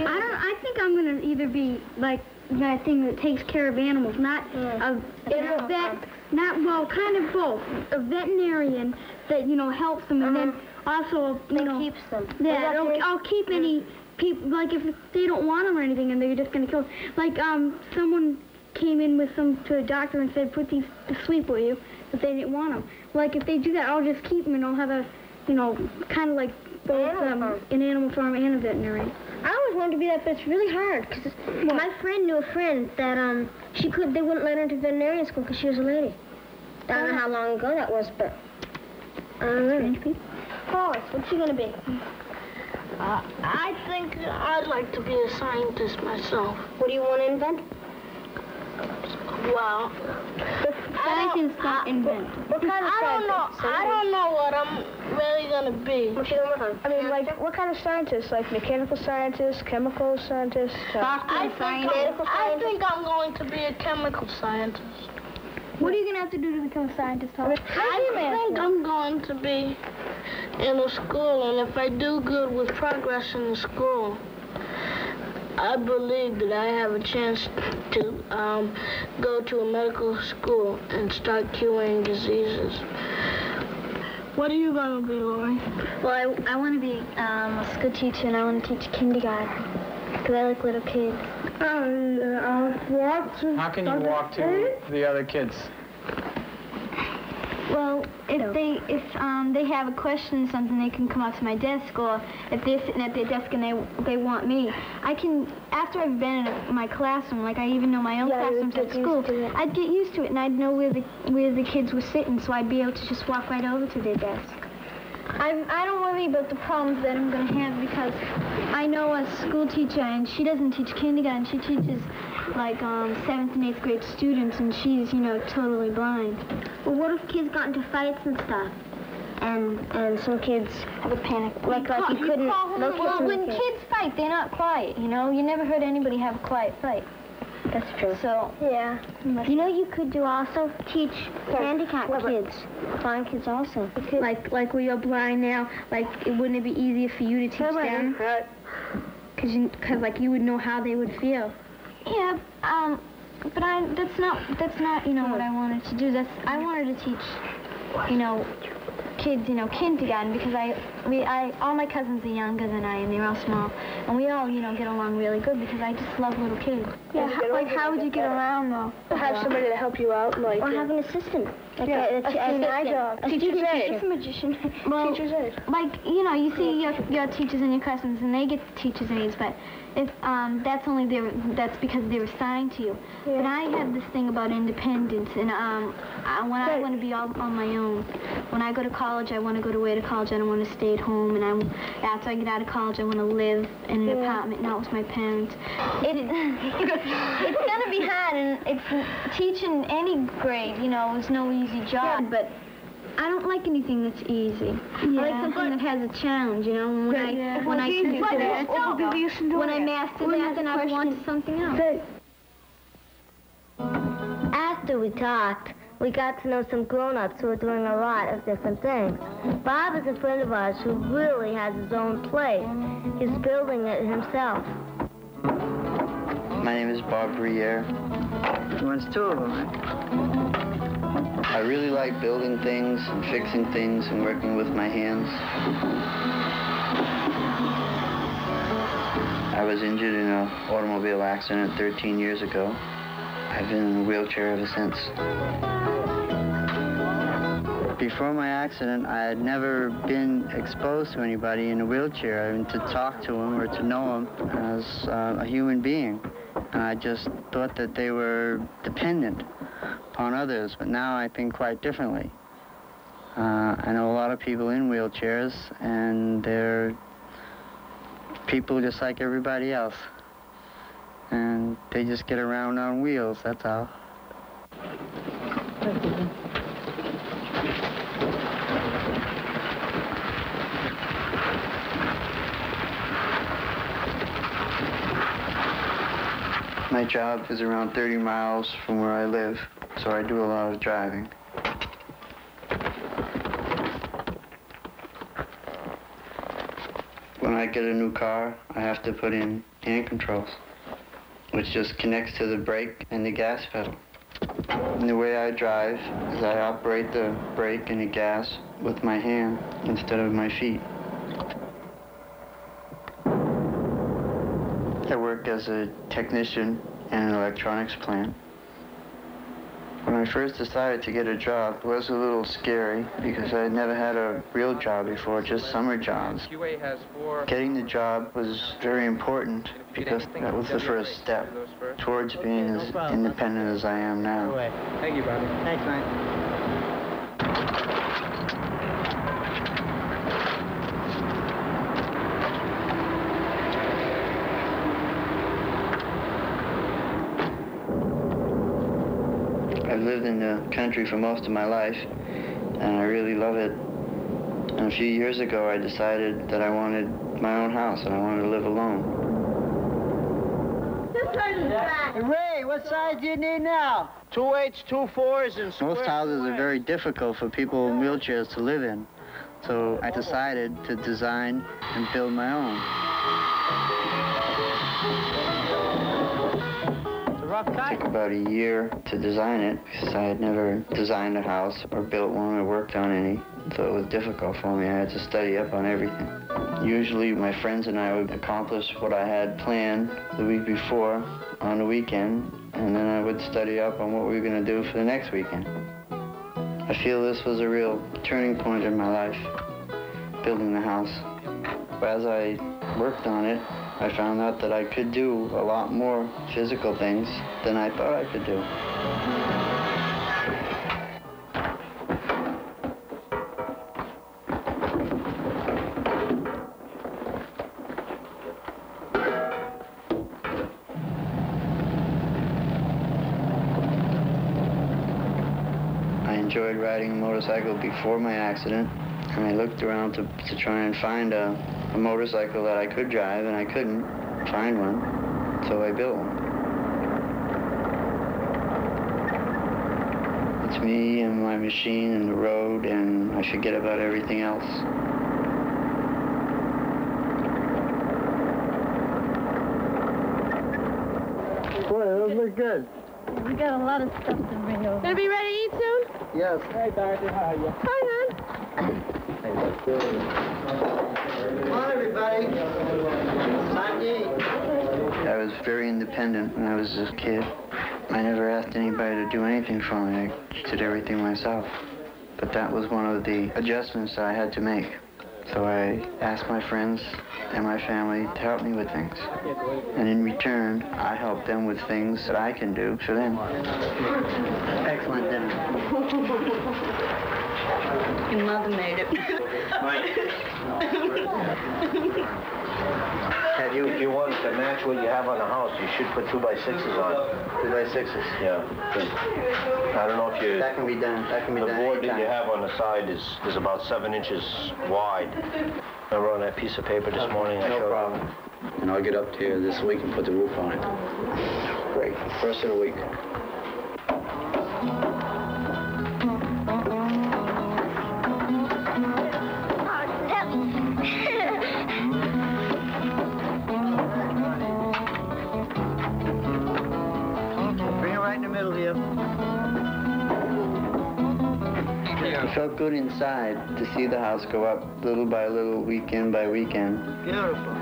I think I'm gonna either be like that thing that takes care of animals, not a vet, kind of both. A veterinarian that helps them, and then also keeps them. Yeah, I'll keep any people, like if they don't want them or anything, and they're just gonna kill them. Like someone came in with some to a doctor and said put these to sleep with you, but they didn't want them. Like if they do that, I'll just keep them and I'll have a kind of like both an animal farm and a veterinarian. I always wanted to be that, but it's really hard because my friend knew a friend that they wouldn't let her into veterinarian school because she was a lady. I don't know how long ago that was, but I don't know. Hollis, what's she gonna be? I think I'd like to be a scientist myself. What do you want to invent? Well, scientists don't invent. What kind of scientist? I don't know what I'm really gonna be. What you gonna work on? I mean, like, what kind of scientist? Like mechanical scientist, chemical scientist? I think I'm going to be a chemical scientist. What are you gonna have to do to become a scientist, Hollis? I think I'm going to be in a school, and if I do good with progress in the school, I believe that I have a chance to go to a medical school and start curing diseases. What are you going to be, Laurie? Well, I want to be a school teacher, and I want to teach kindergarten, because I like little kids. How can you walk to the other kids? Well, if they have a question or something, they can come up to my desk, or if they're sitting at their desk and they want me, I can, after I've been in my classroom, like I even know my own classrooms at school, I'd get used to it and I'd know where the kids were sitting, so I'd be able to just walk right over to their desk. I don't worry about the problems that I'm going to have because I know a school teacher, and she doesn't teach kindergarten. She teaches like 7th and 8th grade students, and she's, totally blind. Well, what if kids got into fights and stuff? And some kids have a panic. Like you couldn't. Well, when kids fight, they're not quiet, You never heard anybody have a quiet fight. That's true. So, yeah. You could also teach handicapped kids, blind kids also. Like when you're blind now, wouldn't it be easier for you to teach them? Because you would know how they would feel. Yeah, but that's not what I wanted to do. I wanted to teach, kids, kindergarten, because all my cousins are younger than I, and they're all small, and we all, get along really good because I just love little kids. Yeah, how would you get around though? Have somebody to help you out, like. Or have an assistant. Like a teacher's aide. It's a magician. Well, teacher's aide. You see your teachers in your classrooms, and they get teachers' aides, but if that's because they're assigned to you. Yeah. But I have this thing about independence, and when I want to be all on my own. When I go to college, I want to go away to college. I don't want to stay at home, and after I get out of college, I want to live in an apartment, not with my parents. It's gonna be hard, and it's teaching any grade, is no easy job, but I don't like anything that's easy. Yeah. I like something that has a challenge, When I master that, then I want something else. After we talked, we got to know some grown-ups who are doing a lot of different things. Bob is a friend of ours who really has his own place. He's building it himself. My name is Bob Briere. He wants 2 of them, I really like building things and fixing things and working with my hands. I was injured in an automobile accident 13 years ago. I've been in a wheelchair ever since. Before my accident, I had never been exposed to anybody in a wheelchair, and to talk to them or to know them as a human being. And I just thought that they were dependent upon others, but now I think quite differently. I know a lot of people in wheelchairs, and they're people just like everybody else. And they just get around on wheels, that's all. My job is around 30 miles from where I live, so I do a lot of driving. When I get a new car, I have to put in hand controls, which just connects to the brake and the gas pedal. And the way I drive is I operate the brake and the gas with my hand instead of my feet. I work as a technician in an electronics plant. When I first decided to get a job, it was a little scary because I had never had a real job before, just summer jobs. Getting the job was very important because that was the first step towards being as independent as I am now. Thank you, Bobby. Thanks, Mike. I've lived in the country for most of my life, and I really love it. And a few years ago, I decided that I wanted my own house, and I wanted to live alone. Hey, Ray, what size do you need now? 2 8s, 2 4s, and Most houses are very difficult for people in wheelchairs to live in, so I decided to design and build my own. It took about a year to design it because I had never designed a house or built one or worked on any, so it was difficult for me. I had to study up on everything. Usually my friends and I would accomplish what I had planned the week before on the weekend, and then I would study up on what we were going to do for the next weekend. I feel this was a real turning point in my life, building the house. As I worked on it, I found out that I could do a lot more physical things than I thought I could do. I enjoyed riding a motorcycle before my accident, and I looked around to try and find a motorcycle that I could drive, and I couldn't find one, so I built one. It's me and my machine and the road, and I forget about everything else. Boy, those look good. We got a lot of stuff to bring over. Gonna be ready to eat soon? Yes. Hey, Dorothy, how are you? Hi, hon. Come on, everybody. Time to eat. I was very independent when I was a kid. I never asked anybody to do anything for me. I did everything myself. But that was one of the adjustments that I had to make. So I asked my friends and my family to help me with things. And in return, I help them with things that I can do for them. Excellent dinner. Your mother made it. If you want to match what you have on the house, you should put 2x6s on. 2x6s. Yeah. I don't know if you... That can be done. That can be done. The board that anytime. you have on the side is about 7 inches wide. Remember on that piece of paper this morning? No problem. And I'll get up to you this week and put the roof on it. Great. First of the week. Bring it right in the middle here. It felt good inside to see the house go up little by little, weekend by weekend. Beautiful.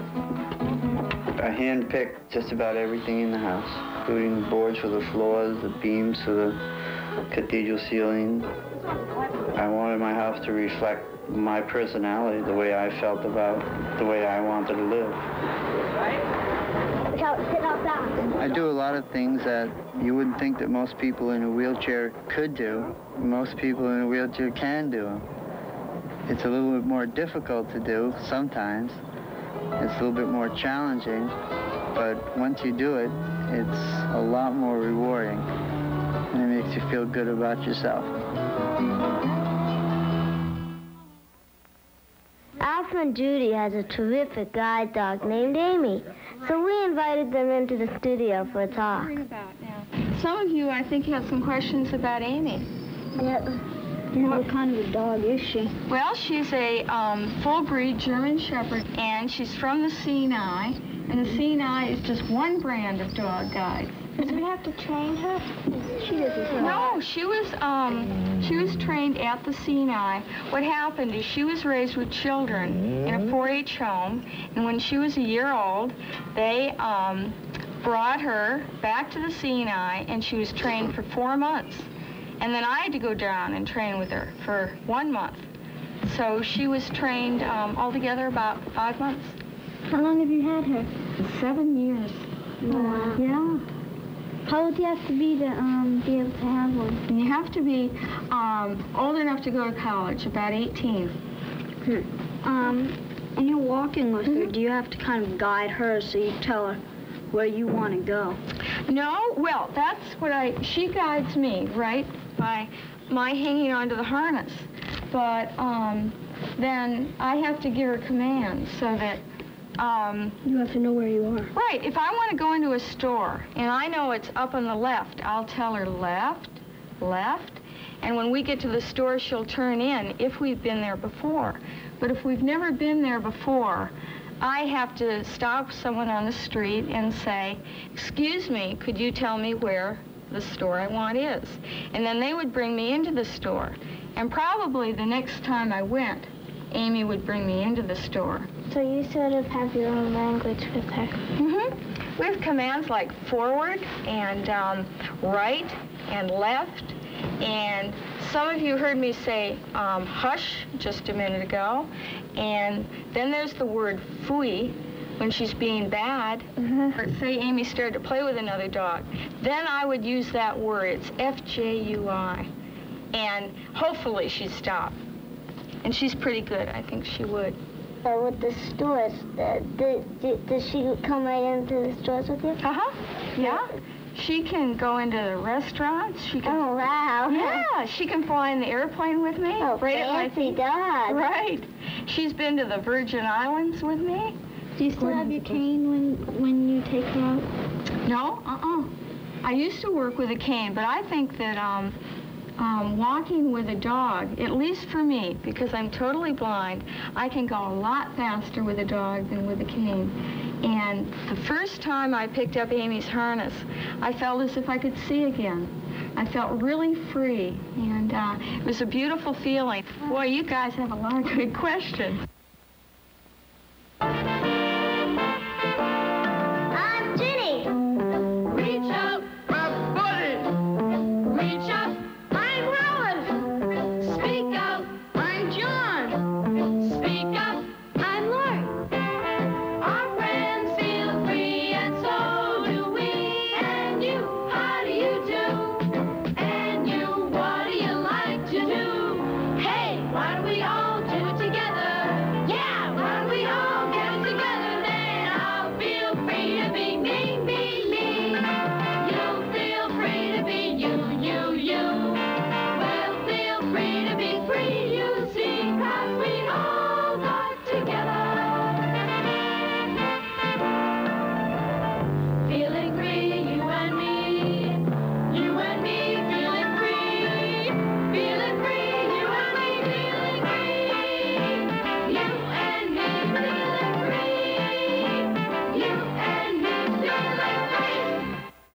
I hand-picked just about everything in the house, including the boards for the floors, the beams for the cathedral ceiling. I wanted my house to reflect my personality, the way I felt about the way I wanted to live. I do a lot of things that you wouldn't think that most people in a wheelchair could do. Most people in a wheelchair can do them. It's a little bit more difficult to do sometimes. It's a little bit more challenging, but once you do it, it's a lot more rewarding, and it makes you feel good about yourself. Our friend Judy has a terrific guide dog named Amy, so we invited them into the studio for a talk. Some of you, I think, have some questions about Amy. Yep. What kind of a dog is she? Well, she's a full-breed German Shepherd, and she's from the Sinai. And the Sinai is just one brand of dog guides. Does we have to train her? She doesn't. No, she was trained at the Sinai. What happened is she was raised with children in a 4-H home, and when she was a year old, they brought her back to the Sinai, and she was trained for 4 months. And then I had to go down and train with her for 1 month. So she was trained altogether about 5 months. How long have you had her? 7 years. Wow. Yeah. How old do you have to be able to have one? And you have to be old enough to go to college, about 18. When you're walking with her, do you have to kind of guide her so you tell her where you want to go? No, well, that's what she guides me, right, by my hanging onto the harness. But then I have to give her commands so that you have to know where you are. Right. If I want to go into a store and I know it's up on the left, I'll tell her left, left. And when we get to the store, she'll turn in if we've been there before. But if we've never been there before, I have to stop someone on the street and say, "Excuse me, could you tell me where the store I want is?" And then they would bring me into the store. And probably the next time I went, Amy would bring me into the store. So you sort of have your own language with her. Mm-hmm. We have commands like forward and right and left. And some of you heard me say hush just a minute ago. And then there's the word fui when she's being bad. Or say Amy started to play with another dog. Then I would use that word. It's F-J-U-I. And hopefully she'd stop. And she's pretty good. I think she would. With the stores, does she come right into the stores with you? Uh-huh. Yeah. She can go into the restaurants. She can. Oh, wow. Yeah. She can fly in the airplane with me. Oh, right at my fancy feet. dog. Right. She's been to the Virgin Islands with me. Do you still have your cane when you take her out? No. I used to work with a cane, but I think that walking with a dog, at least for me, because I'm totally blind, I can go a lot faster with a dog than with a cane. And the first time I picked up Amy's harness, I felt as if I could see again. I felt really free, and it was a beautiful feeling. Boy, you guys have a lot of good questions.